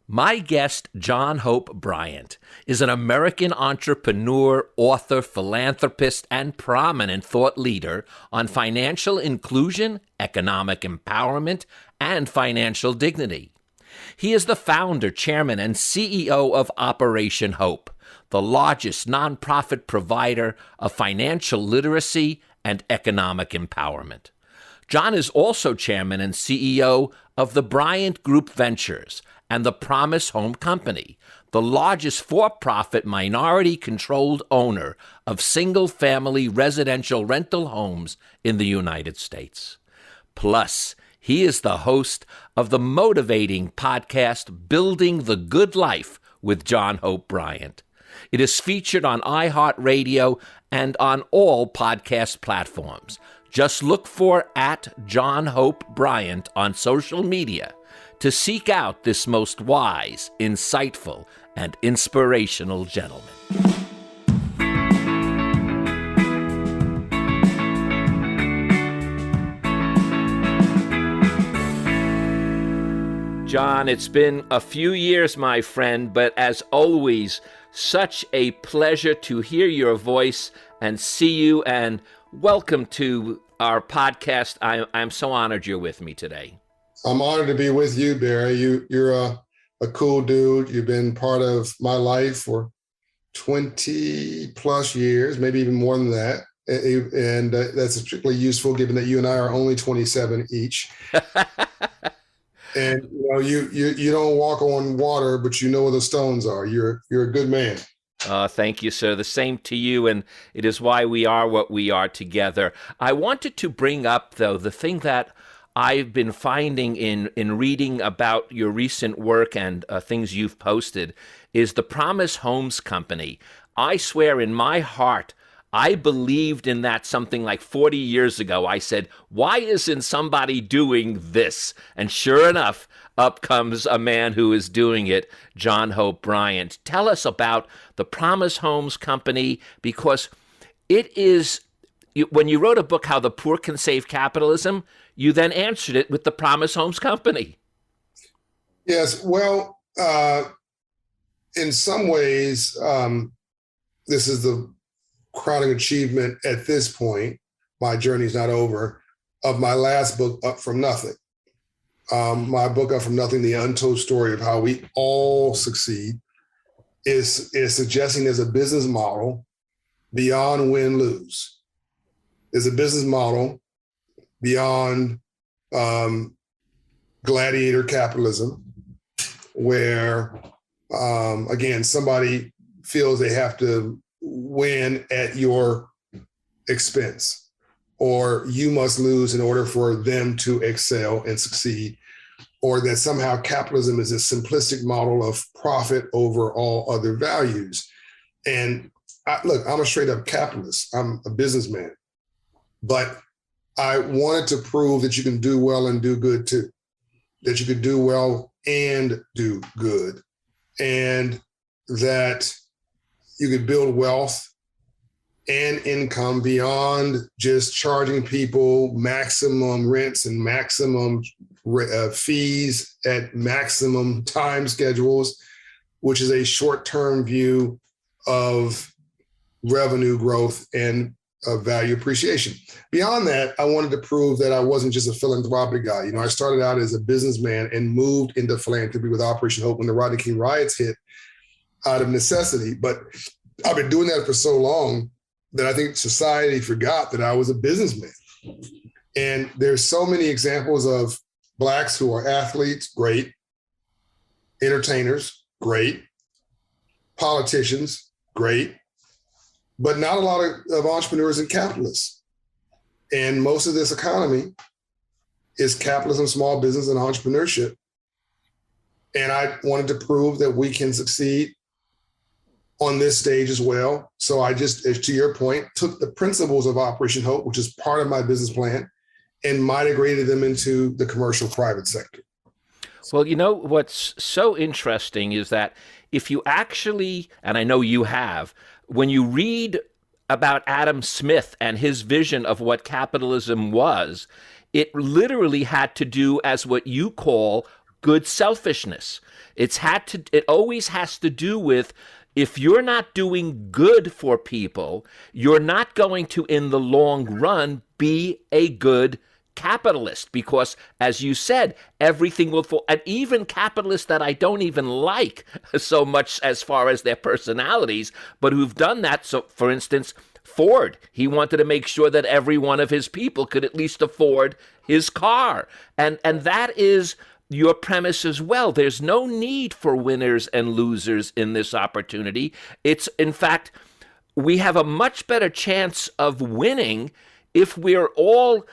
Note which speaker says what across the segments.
Speaker 1: My guest, John Hope Bryant, is an American entrepreneur, author, philanthropist, and prominent thought leader on financial inclusion, economic empowerment, and financial dignity. He is the founder, chairman, and CEO of Operation Hope, the largest nonprofit provider of financial literacy and economic empowerment. John is also chairman and CEO of the Bryant Group Ventures and the Promise Home Company, the largest for-profit minority-controlled owner of single-family residential rental homes in the United States. Plus, he is the host of the motivating podcast Building the Good Life with John Hope Bryant. It is featured on iHeartRadio and on all podcast platforms. Just look for @John Hope Bryant on social media to seek out this most wise, insightful, and inspirational gentleman. John, it's been a few years, my friend, but as always, such a pleasure to hear your voice and see you, and welcome to our podcast. I'm so honored you're with me today.
Speaker 2: I'm honored to be with you, Barry. You're a cool dude. You've been part of my life for 20 plus years, maybe even more than that. And that's particularly useful given that you and I are only 27 each. And you don't walk on water, but you know where the stones are. You're a good man.
Speaker 1: Thank you, sir. The same to you, and it is why we are what we are together. I wanted to bring up, though, the thing that I've been finding in reading about your recent work and things you've posted is the Promise Homes Company. I swear in my heart, I believed in that something like 40 years ago. I said, why isn't somebody doing this? And sure enough, up comes a man who is doing it, John Hope Bryant. Tell us about the Promise Homes Company, because it is, when you wrote a book, How the Poor Can Save Capitalism, you then answered it with the Promise Homes Company.
Speaker 2: Yes, well, in some ways, this is the crowning achievement at this point, my journey's not over, of my last book, Up From Nothing. My book, Up From Nothing, The Untold Story of How We All Succeed, is suggesting there's a business model beyond win-lose. There's a business model beyond gladiator capitalism, where, again, somebody feels they have to win at your expense, or you must lose in order for them to excel and succeed, or that somehow capitalism is a simplistic model of profit over all other values. And look, I'm a straight up capitalist. I'm a businessman, but I wanted to prove that you can do well and do good too, that you could do well and do good, and that you could build wealth and income beyond just charging people maximum rents and maximum fees at maximum time schedules, which is a short-term view of revenue growth and value appreciation. Beyond that, I wanted to prove that I wasn't just a philanthropic guy. I started out as a businessman and moved into philanthropy with Operation Hope when the Rodney King riots hit out of necessity. But I've been doing that for so long that I think society forgot that I was a businessman. And there's so many examples of Blacks who are athletes, great, entertainers, great, politicians, great, but not a lot of entrepreneurs and capitalists. And most of this economy is capitalism, small business, and entrepreneurship. And I wanted to prove that we can succeed on this stage as well. So I just, to your point, took the principles of Operation Hope, which is part of my business plan, and migrated them into the commercial private sector.
Speaker 1: Well, what's so interesting is that if you actually, and I know you have, when you read about Adam Smith and his vision of what capitalism was, it literally had to do as what you call good selfishness. It always has to do with, if you're not doing good for people, you're not going to, in the long run, be a good capitalist, because, as you said, everything will fall. And even capitalists that I don't even like so much as far as their personalities, but who've done that. So, for instance, Ford, he wanted to make sure that every one of his people could at least afford his car. And that is your premise as well. There's no need for winners and losers in this opportunity. It's, in fact, we have a much better chance of winning if we're all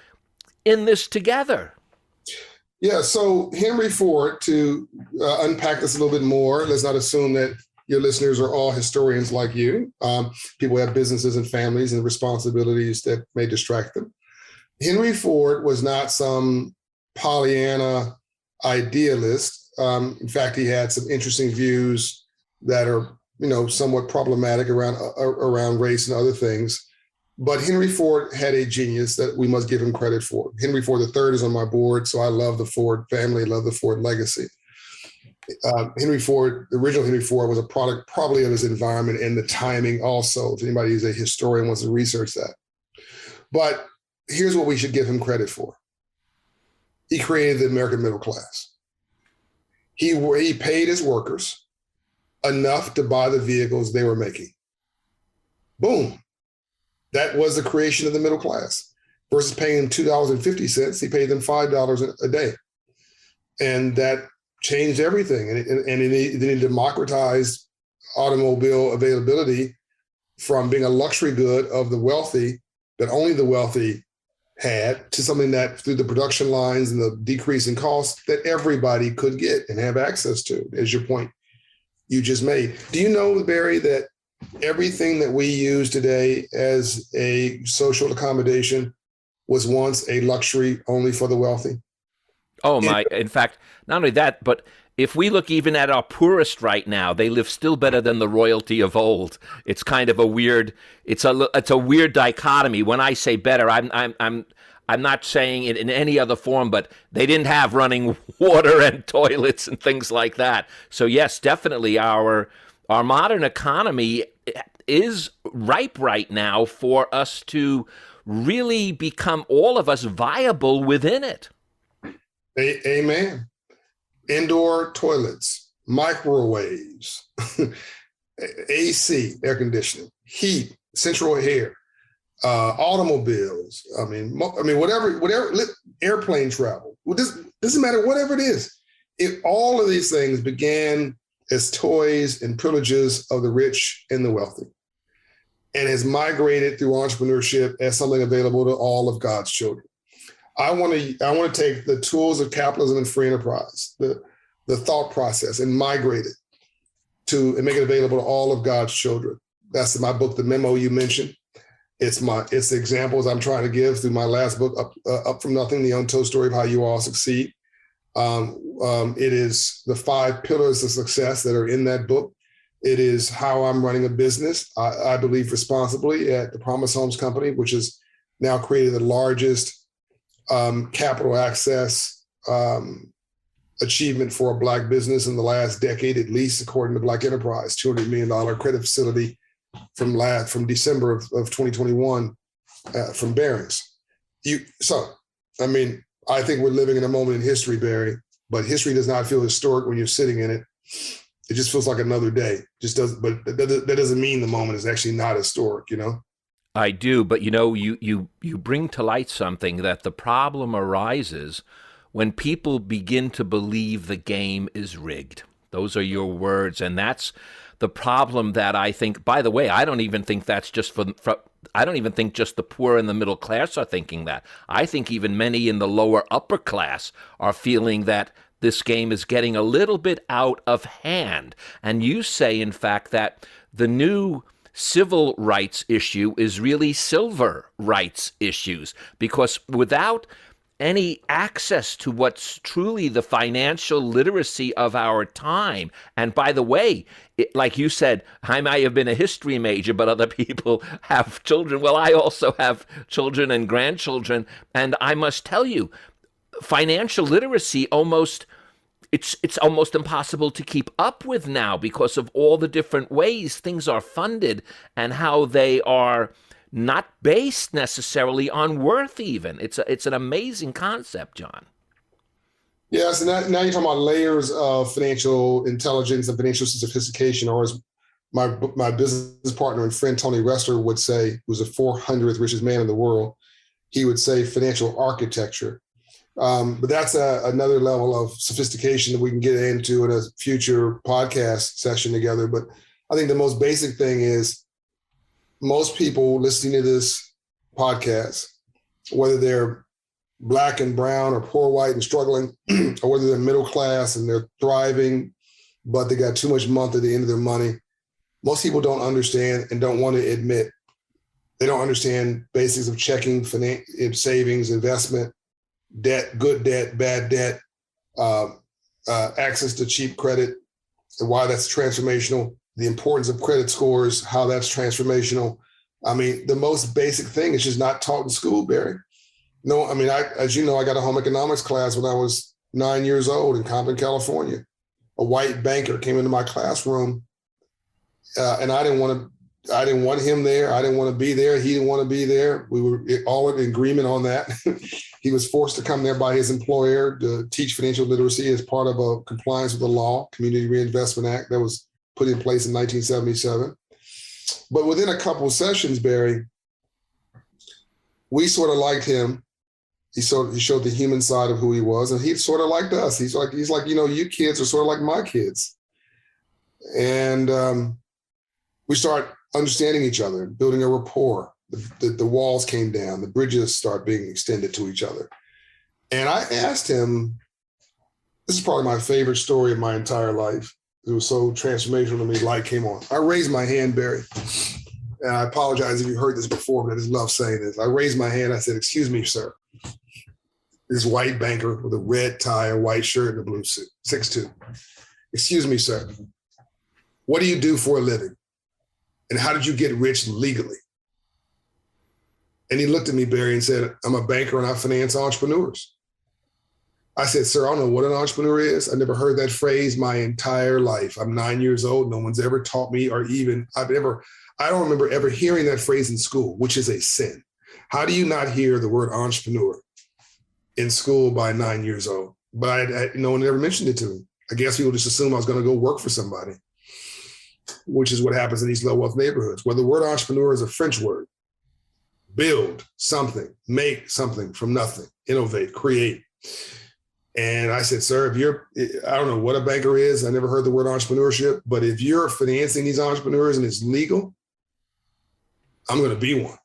Speaker 1: in this together.
Speaker 2: Yeah, so Henry Ford, to unpack this a little bit more, let's not assume that your listeners are all historians like you. People have businesses and families and responsibilities that may distract them. Henry Ford was not some Pollyanna idealist. In fact, he had some interesting views that are, somewhat problematic around race and other things. But Henry Ford had a genius that we must give him credit for. Henry Ford III is on my board, so I love the Ford family, love the Ford legacy. Henry Ford, the original Henry Ford, was a product probably of his environment and the timing also, if anybody is a historian wants to research that. But here's what we should give him credit for. He created the American middle class. He paid his workers enough to buy the vehicles they were making. Boom. That was the creation of the middle class. Versus paying them $2.50, he paid them $5 a day. And that changed everything. And then he democratized automobile availability from being a luxury good of the wealthy that only the wealthy had, to something that, through the production lines and the decrease in costs, that everybody could get and have access to, as your point you just made. Do you know, Barry, that everything that we use today as a social accommodation was once a luxury only for the wealthy?
Speaker 1: Oh, my. In fact, not only that, but if we look even at our poorest right now, they live still better than the royalty of old. It's kind of a weird, it's a weird dichotomy. When I say better, I'm not saying it in any other form, but they didn't have running water and toilets and things like that. So yes, definitely our modern economy is ripe right now for us to really become, all of us, viable within it.
Speaker 2: Amen. Indoor toilets, microwaves, AC, air conditioning, heat, central air, automobiles. I mean, whatever, airplane travel. Doesn't matter, whatever it is. All of these things began as toys and privileges of the rich and the wealthy, and has migrated through entrepreneurship as something available to all of God's children. I want to take the tools of capitalism and free enterprise, the thought process, and migrate it and make it available to all of God's children. That's my book, The Memo you mentioned. It's the examples I'm trying to give through my last book, Up From Nothing, the untold story of how you all succeed. It is the 5 pillars of success that are in that book. It is how I'm running a business, I believe responsibly, at the Promise Homes Company, which has now created the largest capital access achievement for a Black business in the last decade, at least, according to Black Enterprise, $200 million credit facility from December of 2021 from Barings. I think we're living in a moment in history, Barry, but history does not feel historic when you're sitting in it. It just feels like another day. But that doesn't mean the moment is actually not historic,
Speaker 1: I do, but you bring to light something, that the problem arises when people begin to believe the game is rigged. Those are your words, and that's the problem that I think. By the way, I don't even think that's just I don't even think just the poor and the middle class are thinking that. I think even many in the lower upper class are feeling that this game is getting a little bit out of hand. And you say, in fact, that the new civil rights issue is really silver rights issues, because without any access to what's truly the financial literacy of our time. And by the way, like you said, I might have been a history major, but other people have children. Well, I also have children and grandchildren. And I must tell you, financial literacy almost it's almost impossible to keep up with now because of all the different ways things are funded and how they are not based necessarily on worth even. It's an amazing concept, John.
Speaker 2: Yes, and now you're talking about layers of financial intelligence and financial sophistication, or as my business partner and friend Tony Rester would say, who's the 400th richest man in the world, he would say financial architecture. But that's another level of sophistication that we can get into in a future podcast session together. But I think the most basic thing is most people listening to this podcast, whether they're Black and brown or poor, white and struggling, or whether they're middle class and they're thriving, but they got too much month at the end of their money, most people don't understand and don't want to admit. They don't understand basics of checking, savings, investment, debt, good debt, bad debt, access to cheap credit, and why that's transformational, the importance of credit scores, how that's transformational. I mean, the most basic thing is just not taught in school, Barry. No, I mean, as you know, I got a home economics class when I was 9 years old in Compton, California. A white banker came into my classroom, and I didn't want him there. I didn't want to be there. He didn't want to be there. We were all in agreement on that. He was forced to come there by his employer to teach financial literacy as part of a compliance with the law, Community Reinvestment Act, that was put in place in 1977. But within a couple of sessions, Barry, we sort of liked him. He showed the human side of who he was, and he sort of liked us. He's like, you kids are sort of like my kids. And we start understanding each other, building a rapport. The walls came down, the bridges start being extended to each other. And I asked him, this is probably my favorite story of my entire life. It was so transformational to me, light came on. I raised my hand, Barry, and I apologize if you heard this before, but I just love saying this. I raised my hand, I said, "Excuse me, sir." This white banker with a red tie, a white shirt, and a blue suit, 6'2". "Excuse me, sir. What do you do for a living? And how did you get rich legally?" And he looked at me, Barry, and said, "I'm a banker and I finance entrepreneurs." I said, "Sir, I don't know what an entrepreneur is. I never heard that phrase my entire life. I'm 9 years old. No one's ever taught me, or even I don't remember ever hearing that phrase in school, which is a sin. How do you not hear the word entrepreneur in school by 9 years old?" But no one ever mentioned it to me. I guess people just assume I was going to go work for somebody, which is what happens in these low wealth neighborhoods, where the word entrepreneur is a French word. Build something, make something from nothing, innovate, create. And I said, "Sir, I don't know what a banker is. I never heard the word entrepreneurship, but if you're financing these entrepreneurs and it's legal, I'm going to be one."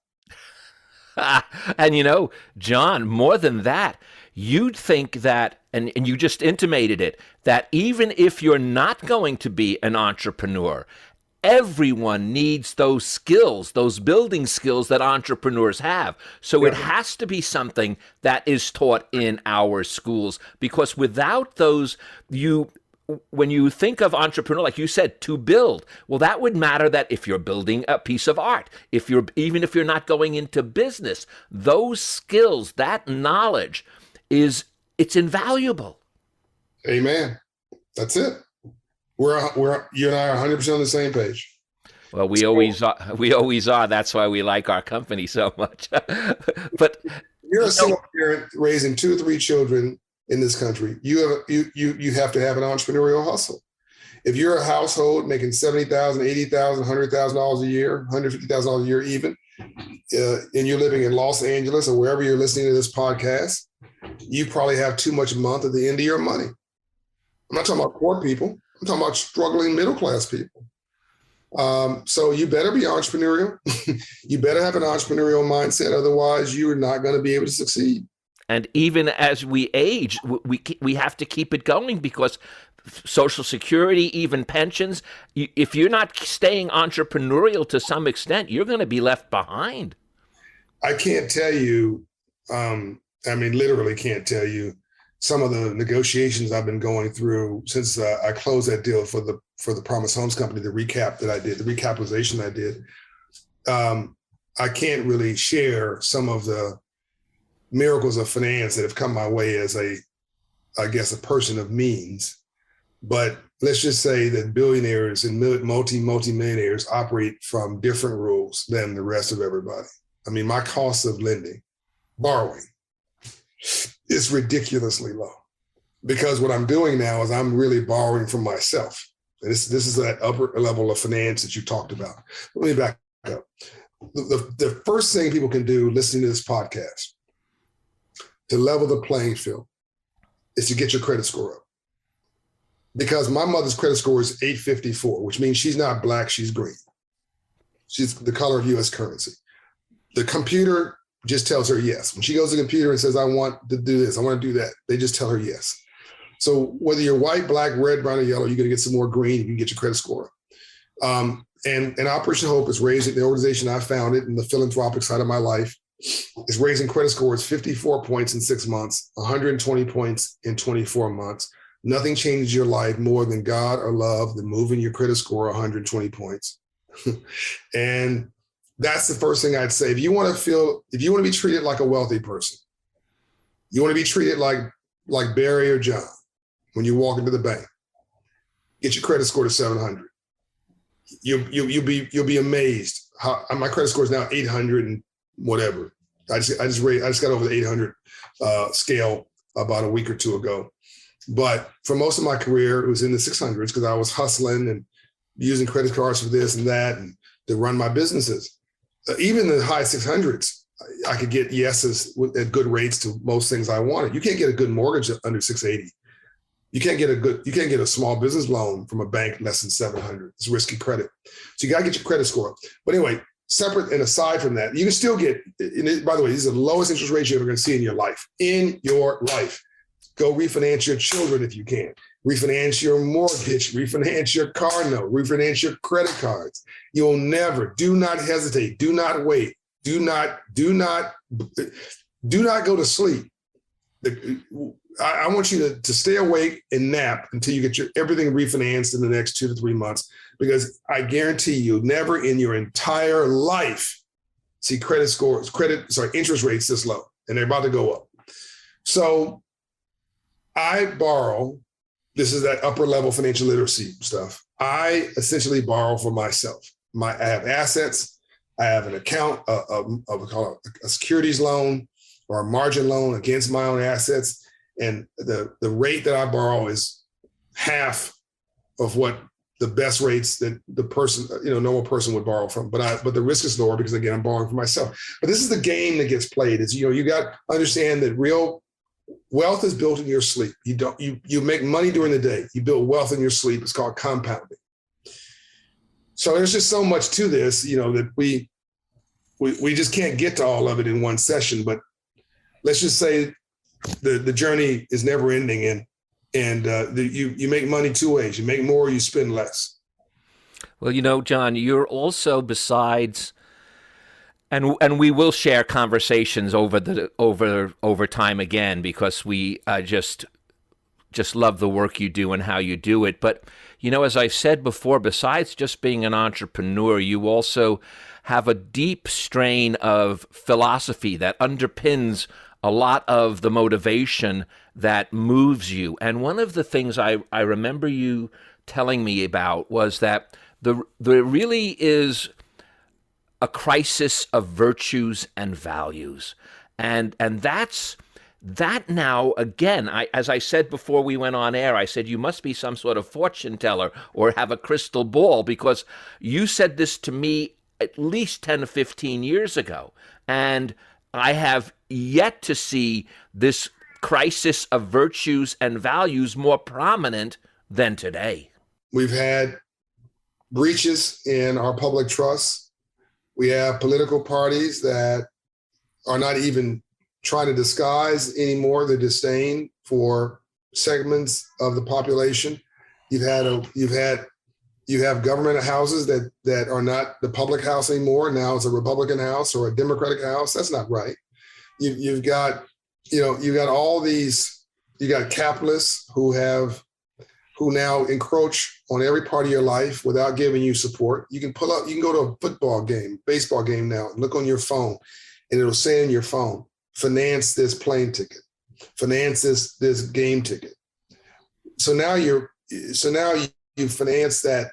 Speaker 1: And John, more than that, you'd think that, and you just intimated it, that even if you're not going to be an entrepreneur, everyone needs those skills, those building skills that entrepreneurs have. So it has to be something that is taught in our schools, because without those, when you think of entrepreneur, like you said, to build, well, that would matter that if you're building a piece of art, even if you're not going into business, those skills, that knowledge it's invaluable.
Speaker 2: Amen. That's it. You and I are 100% on the same page.
Speaker 1: Well, we always are. That's why we like our company so much. But
Speaker 2: you're a single parent raising 2 or 3 children in this country. You have to have an entrepreneurial hustle. If you're a household making $70,000, $80,000, $100,000 a year, $150,000 a year even, and you're living in Los Angeles or wherever you're listening to this podcast, you probably have too much month at the end of your money. I'm not talking about poor people. I'm talking about struggling middle-class people. So you better be entrepreneurial. You better have an entrepreneurial mindset. Otherwise, you are not going to be able to succeed.
Speaker 1: And even as we age, we have to keep it going, because Social Security, even pensions, if you're not staying entrepreneurial to some extent, you're going to be left behind.
Speaker 2: I can't tell you, literally can't tell you some of the negotiations I've been going through since I closed that deal for the Promise Homes Company, the recapitalization I did. I can't really share some of the miracles of finance that have come my way as a I guess, a person of means. But let's just say that billionaires and multi-millionaires operate from different rules than the rest of everybody. I mean, my cost of lending, borrowing, is ridiculously low, because what I'm doing now is I'm really borrowing from myself. And this is that upper level of finance that you talked about. Let me back up. The first thing people can do listening to this podcast to level the playing field is to get your credit score up. Because my mother's credit score is 854, which means she's not black, she's green. She's the color of US currency. The computer just tells her yes. When she goes to the computer and says, I want to do this, I want to do that, they just tell her yes. So whether you're white, black, red, brown, or yellow, you're going to get some more green, you can get your credit score up. And Operation Hope is raising, the organization I founded in the philanthropic side of my life, is raising credit scores 54 points in 6 months, 120 points in 24 months. Nothing changes your life more than God or love than moving your credit score 120 points. And that's the first thing I'd say. If you want to be treated like a wealthy person, you want to be treated like Barry or John when you walk into the bank, get your credit score to 700. You'll be amazed how my credit score is now 800 and whatever. I just got over the 800 scale about a week or two ago. But for most of my career, it was in the 600s because I was hustling and using credit cards for this and that and to run my businesses. Even in the high 600s, I could get yeses at good rates to most things I wanted. You can't get a good mortgage under 680. You can't get a small business loan from a bank less than 700. It's risky credit. So you got to get your credit score up. But anyway, separate and aside from that, you can still get, by the way, these are the lowest interest rates you're ever going to see in your life. In your life. Go refinance your children if you can. Refinance your mortgage, refinance your car note, refinance your credit cards. You'll never, do not hesitate, do not wait, do not go to sleep. I want you to stay awake and nap until you get everything refinanced in the next 2 to 3 months, because I guarantee you never in your entire life see interest rates this low, and they're about to go up. So I borrow, this is that upper level financial literacy stuff. I essentially borrow for myself. I have assets. I have an account, a securities loan or a margin loan against my own assets. And the rate that I borrow is half of what the best rates that the person, normal person would borrow from. But the risk is lower because, again, I'm borrowing for myself. But this is the game that gets played. Is, you got to understand that real wealth is built in your sleep. You make money during the day. You build wealth in your sleep. It's called compounding. So there's just so much to this, that we just can't get to all of it in one session. But let's just say the journey is never ending, and you make money two ways. You make more, you spend less.
Speaker 1: Well, John, you're also, besides, and we will share conversations over time again, because we just love the work you do and how you do it. But as I said before, besides just being an entrepreneur, you also have a deep strain of philosophy that underpins a lot of the motivation that moves you. And one of the things I remember you telling me about was that there really is a crisis of virtues and values. And that now, again, as I said before we went on air, I said, you must be some sort of fortune teller or have a crystal ball, because you said this to me at least 10 to 15 years ago. And I have yet to see this crisis of virtues and values more prominent than today.
Speaker 2: We've had breaches in our public trust. We have political parties that are not even trying to disguise anymore their disdain for segments of the population. You have government houses that are not the public house anymore. Now it's a Republican house or a Democratic house. That's not right. You've got all these. You got capitalists who now encroach on every part of your life without giving you support. You can go to a football game, baseball game now, and look on your phone, and it'll say on your phone, finance this plane ticket, finance this game ticket. so now you finance that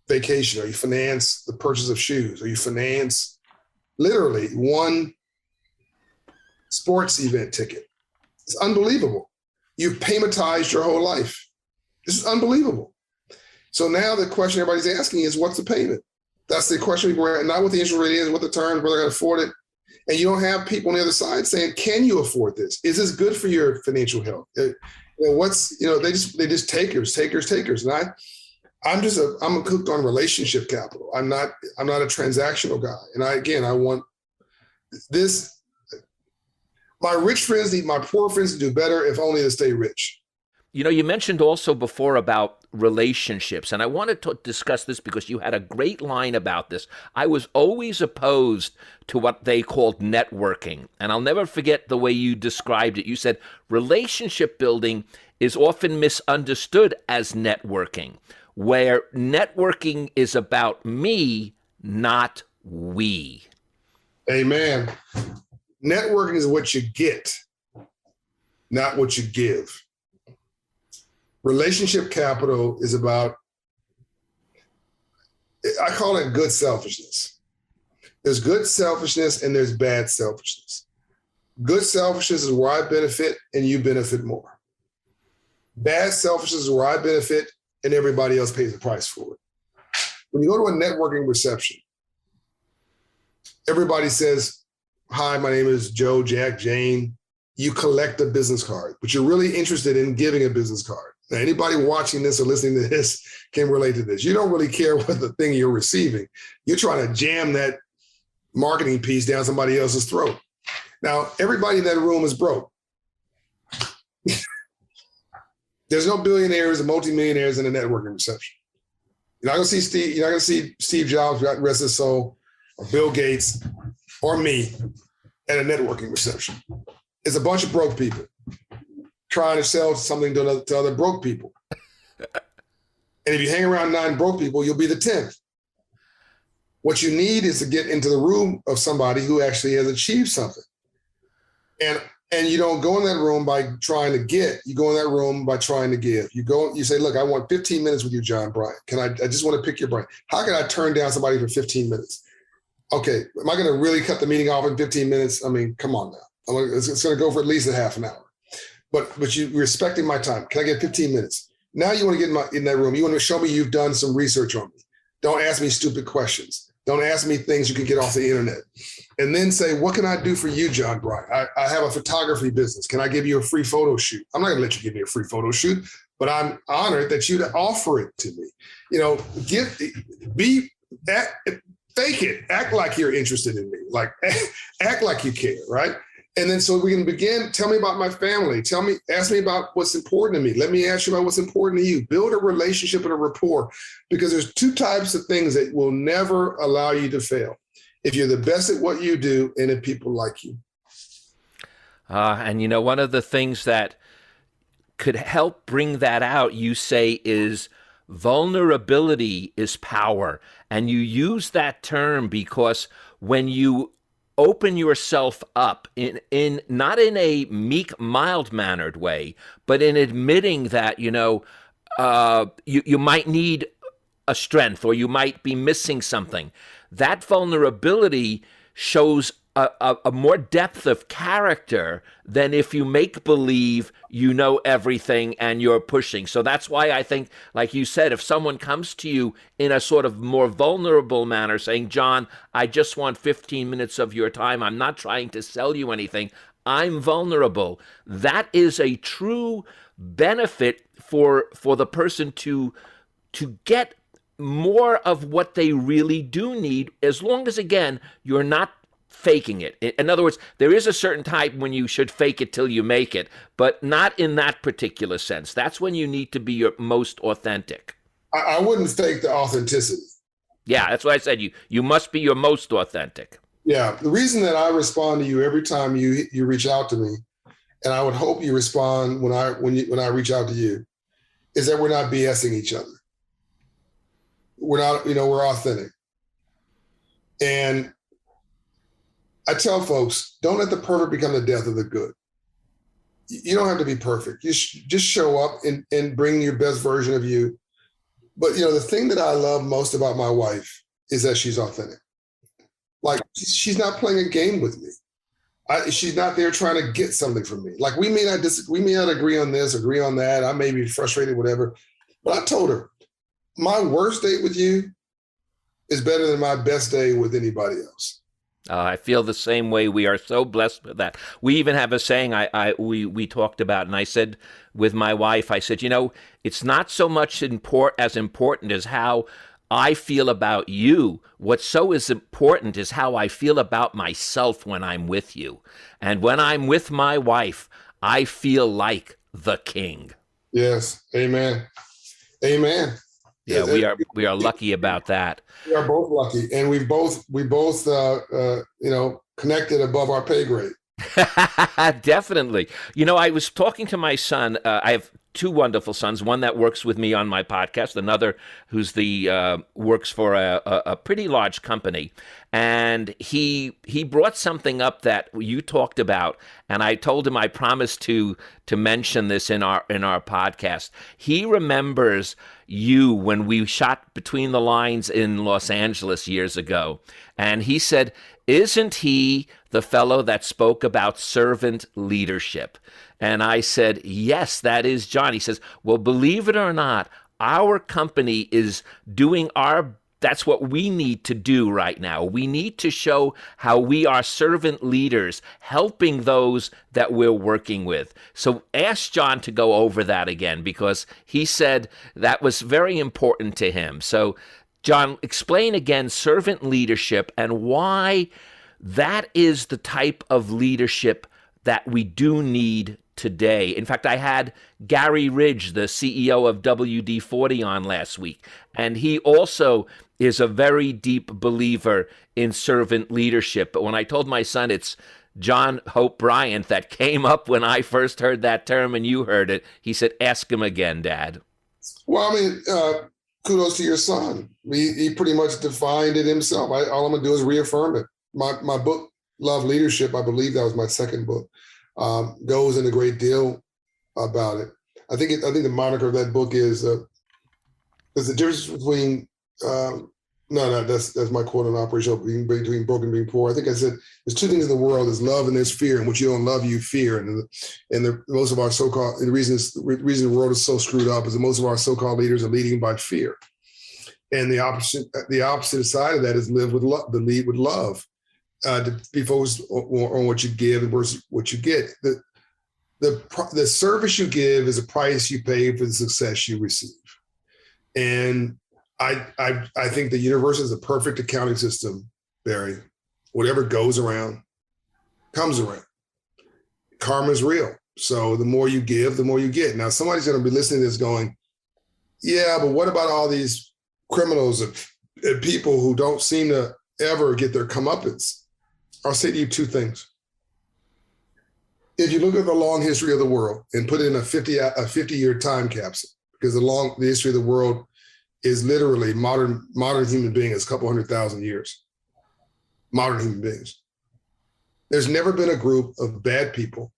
Speaker 2: vacation, or you finance the purchase of shoes, or you finance literally one sports event ticket. It's unbelievable. You've paymentized your whole life. This is unbelievable. So now the question everybody's asking is, what's the payment? That's the question people are, not what the interest rate is, what the terms, whether they're going to afford it. And you don't have people on the other side saying, can you afford this? Is this good for your financial health? They just takers. And I'm hooked on relationship capital. I'm not a transactional guy. And I want this. My rich friends need my poor friends to do better, if only to stay rich.
Speaker 1: You mentioned also before about relationships, and I wanted to discuss this because you had a great line about this. I was always opposed to what they called networking, and I'll never forget the way you described it. You said relationship building is often misunderstood as networking, where networking is about me, not we.
Speaker 2: Amen. Networking is what you get, not what you give. Relationship capital is about, I call it good selfishness. There's good selfishness and there's bad selfishness. Good selfishness is where I benefit and you benefit more. Bad selfishness is where I benefit and everybody else pays the price for it. When you go to a networking reception, everybody says, hi, my name is Joe, Jack, Jane. You collect a business card, but you're really interested in giving a business card. Now, anybody watching this or listening to this can relate to this. You don't really care what the thing you're receiving. You're trying to jam that marketing piece down somebody else's throat. Now, everybody in that room is broke. There's no billionaires or multimillionaires in a networking reception. You're not going to see Steve Jobs, rest his soul, or Bill Gates, or me at a networking reception. It's a bunch of broke people trying to sell something to other broke people. And if you hang around 9 broke people, you'll be the 10th. What you need is to get into the room of somebody who actually has achieved something. And you don't go in that room by trying to get, you go in that room by trying to give. You say, look, I want 15 minutes with you, John Bryant. I just want to pick your brain. How can I turn down somebody for 15 minutes? Okay, am I going to really cut the meeting off in 15 minutes? I mean, come on now. It's going to go for at least a half an hour. But you're respecting my time. Can I get 15 minutes? Now you want to get in that room. You want to show me you've done some research on me. Don't ask me stupid questions. Don't ask me things you can get off the internet. And then say, what can I do for you, John Bryant? I have a photography business. Can I give you a free photo shoot? I'm not going to let you give me a free photo shoot, but I'm honored that you'd offer it to me. Fake it. Act like you're interested in me. Like, act like you care, right? And then so we can begin, tell me about my family. Ask me about what's important to me. Let me ask you about what's important to you. Build a relationship and a rapport, because there's 2 types of things that will never allow you to fail. If you're the best at what you do and if people like you.
Speaker 1: And one of the things that could help bring that out, you say, is vulnerability is power. And you use that term because when you open yourself up in not in a meek, mild-mannered way, but in admitting that, you might need a strength or you might be missing something. That vulnerability shows a more depth of character than if you make believe you know everything and you're pushing. So that's why I think, like you said, if someone comes to you in a sort of more vulnerable manner saying, John, I just want 15 minutes of your time. I'm not trying to sell you anything. I'm vulnerable. That is a true benefit for the person to get more of what they really do need, as long as, again, you're not faking it. In other words, there is a certain type when you should fake it till you make it, but not in that particular sense. That's when you need to be your most authentic.
Speaker 2: I wouldn't fake the authenticity.
Speaker 1: Yeah, that's why I said you must be your most authentic.
Speaker 2: Yeah, the reason that I respond to you every time you reach out to me, and I would hope you respond when I reach out to you, is that we're not BSing each other. We're not, we're authentic. And I tell folks, don't let the perfect become the death of the good. You don't have to be perfect. You just show up and bring your best version of you. But, the thing that I love most about my wife is that she's authentic. Like, she's not playing a game with me. She's not there trying to get something from me. Like, we may not agree on this, agree on that. I may be frustrated, whatever. But I told her, my worst date with you is better than my best day with anybody else.
Speaker 1: I feel the same way. We are so blessed with that. We even have a saying we talked about, and I said with my wife, I said, it's not so much as important as how I feel about you. What's so is important is how I feel about myself when I'm with you. And when I'm with my wife, I feel like the king.
Speaker 2: Yes. Amen. Amen.
Speaker 1: Yeah, we are lucky about that.
Speaker 2: We are both lucky, and we both connected above our pay grade.
Speaker 1: Definitely. I was talking to my son. I have two wonderful sons. One that works with me on my podcast. Another who's works for a pretty large company. And he brought something up that you talked about, and I told him I promised to mention this in our podcast. He remembers you when we shot Between the Lines in Los Angeles years ago, and he said, "Isn't he the fellow that spoke about servant leadership?" And I said, "Yes, that is John." He says, "Well, believe it or not, our company is doing that's what we need to do right now. We need to show how we are servant leaders, helping those that we're working with." So ask John to go over that again, because he said that was very important to him. So John, explain again servant leadership and why that is the type of leadership that we do need today. In fact, I had Gary Ridge, the CEO of WD-40, on last week, and he also is a very deep believer in servant leadership. But when I told my son it's John Hope Bryant that came up when I first heard that term and you heard it, he said, "Ask him again, Dad."
Speaker 2: Well, kudos to your son. He pretty much defined it himself. All I'm going to do is reaffirm it. My book, Love Leadership, I believe that was my second book, goes in a great deal about it. I think the moniker of that book is there's a difference between that's my quote on Operation between broken and being poor. I think I said there's two things in the world: there's love and there's fear. And what you don't love, you fear. And most of our so-called the reason the world is so screwed up is that most of our so-called leaders are leading by fear. And the opposite side of that is live with love, to lead with love, to be focused on what you give versus what you get. The service you give is a price you pay for the success you receive. And I think the universe is a perfect accounting system, Barry. Whatever goes around, comes around. Karma is real. So the more you give, the more you get. Now, somebody's going to be listening to this going, yeah, but what about all these criminals and people who don't seem to ever get their comeuppance? I'll say to you two things. If you look at the long history of the world and put it in a 50-year time capsule, because the history of the world is literally modern human beings, a couple 100,000 years. Modern human beings. There's never been a group of bad people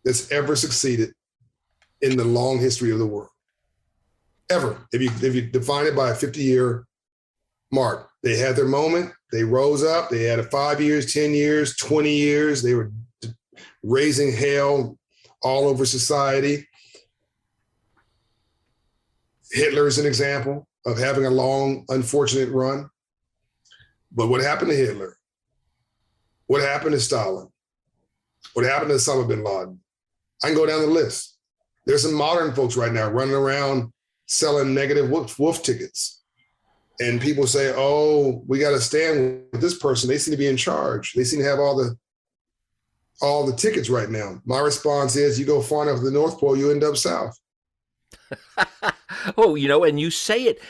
Speaker 2: that's ever succeeded in the long history of the world. Ever. If you define it by a 50-year mark, they had their moment, they rose up, they had 5 years, 10 years, 20 years, they were raising hell all over society. Hitler is an example of having a long, unfortunate run. But what happened to Hitler? What happened to Stalin? What happened to Osama bin Laden? I can go down the list. There's some modern folks right now running around selling negative wolf tickets. And people say, oh, we got to stand with this person. They seem to be in charge. They seem to have all the tickets right now. My response is, you go far enough to the North Pole, you end up south.
Speaker 1: Oh, and you say it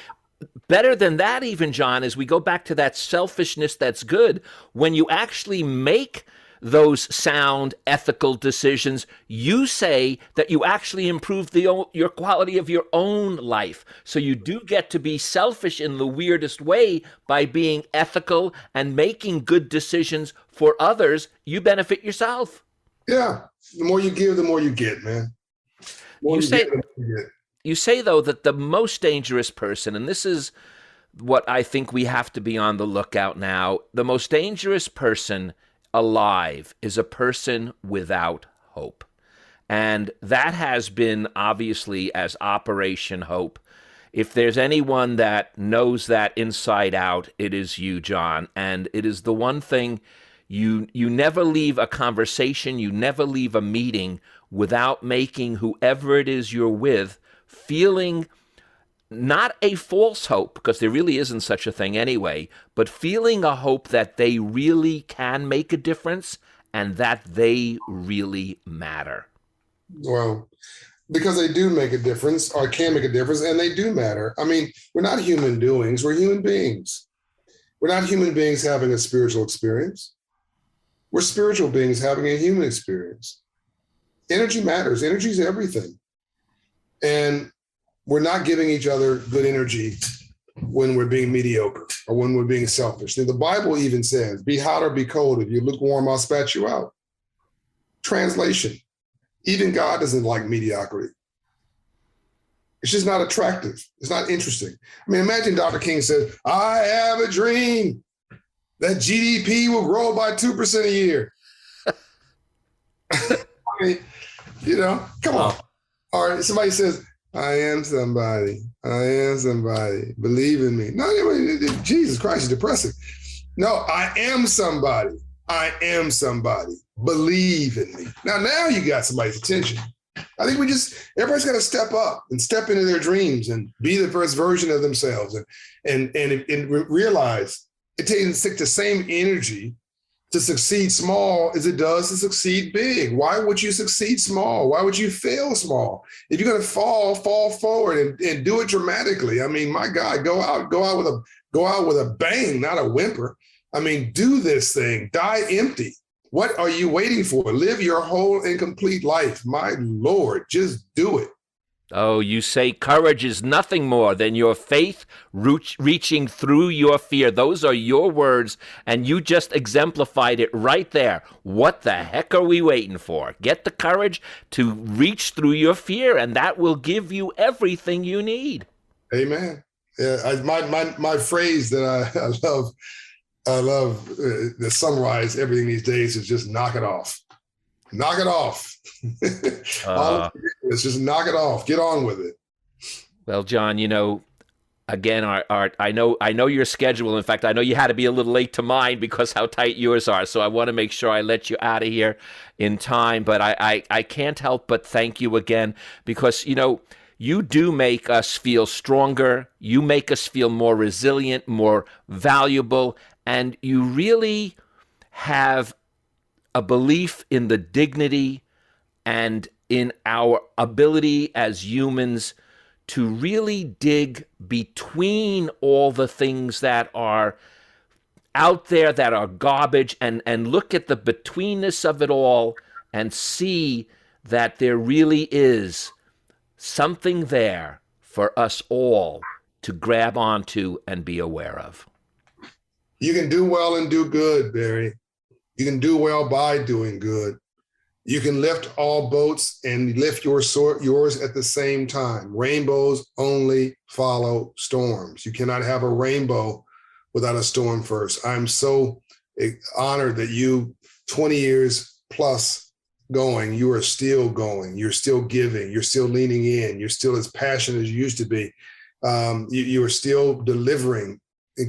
Speaker 1: better than that even, John, as we go back to that selfishness that's good. When you actually make those sound ethical decisions, you say that you actually improve your quality of your own life. So you do get to be selfish in the weirdest way by being ethical and making good decisions for others. You benefit yourself.
Speaker 2: Yeah. The more you give, the more you get, man. The more
Speaker 1: You
Speaker 2: you
Speaker 1: say
Speaker 2: give, the more you get.
Speaker 1: you say though that the most dangerous person, and this is what I think we have to be on the lookout now, the most dangerous person alive is a person without hope. And that has been obviously as Operation Hope. If there's anyone that knows that inside out, it is you, John. And it is the one thing you never leave a conversation, you never leave a meeting without making whoever it is you're with feeling not a false hope, because there really isn't such a thing anyway, but feeling a hope that they really can make a difference and that they really matter.
Speaker 2: Well, because they do make a difference or can make a difference, and they do matter. I mean, we're not human doings, we're human beings. We're not human beings having a spiritual experience. We're spiritual beings having a human experience. Energy matters. Energy is everything. And we're not giving each other good energy when we're being mediocre or when we're being selfish. The Bible even says, be hot or be cold. If you're lukewarm, I'll spat you out. Translation. Even God doesn't like mediocrity. It's just not attractive. It's not interesting. I mean, imagine Dr. King says, I have a dream that GDP will grow by 2% a year. I mean, come on. Or somebody says, I am somebody. I am somebody. Believe in me. No, Jesus Christ is depressing. No, I am somebody. I am somebody. Believe in me. Now you got somebody's attention. I think everybody's got to step up and step into their dreams and be the first version of themselves and realize it takes the same energy to succeed small as it does to succeed big. Why would you succeed small? Why would you fail small? If you're going to fall forward and do it dramatically. I mean, my God, go out with a bang, not a whimper. I mean, do this thing, die empty. What are you waiting for? Live your whole and complete life. My Lord, just do it.
Speaker 1: Oh, you say courage is nothing more than your faith reaching through your fear. Those are your words, and you just exemplified it right there. What the heck are we waiting for? Get the courage to reach through your fear, and that will give you everything you need.
Speaker 2: Amen. Yeah, my phrase that I love to summarize everything these days is just knock it off. Knock it off. Let's just knock it off. Get on with it.
Speaker 1: Well, John, again, I know your schedule. In fact, I know you had to be a little late to mine because how tight yours are. So I want to make sure I let you out of here in time. But I can't help but thank you again because, you do make us feel stronger. You make us feel more resilient, more valuable. And you really have a belief in the dignity and in our ability as humans to really dig between all the things that are out there that are garbage and look at the betweenness of it all and see that there really is something there for us all to grab onto and be aware of.
Speaker 2: You can do well and do good, Barry. You can do well by doing good. You can lift all boats and lift yours at the same time. Rainbows only follow storms. You cannot have a rainbow without a storm first. I'm so honored that you, 20 years plus going, you are still going. You're still giving. You're still leaning in. You're still as passionate as you used to be. You are still delivering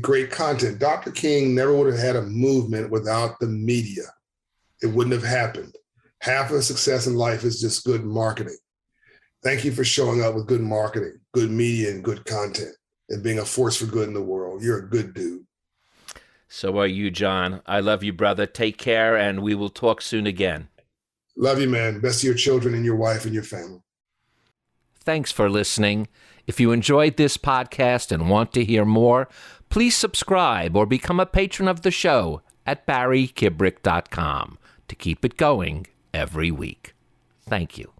Speaker 2: great content. Dr. King never would have had a movement without the media. It wouldn't have happened. Half of the success in life is just good marketing. Thank you for showing up with good marketing, good media, and good content, and being a force for good in the world. You're a good dude.
Speaker 1: So are you, John. I love you, brother. Take care, and we will talk soon again.
Speaker 2: Love you, man. Best to your children and your wife and your family.
Speaker 1: Thanks for listening. If you enjoyed this podcast and want to hear more, please subscribe or become a patron of the show at barrykibrick.com to keep it going every week. Thank you.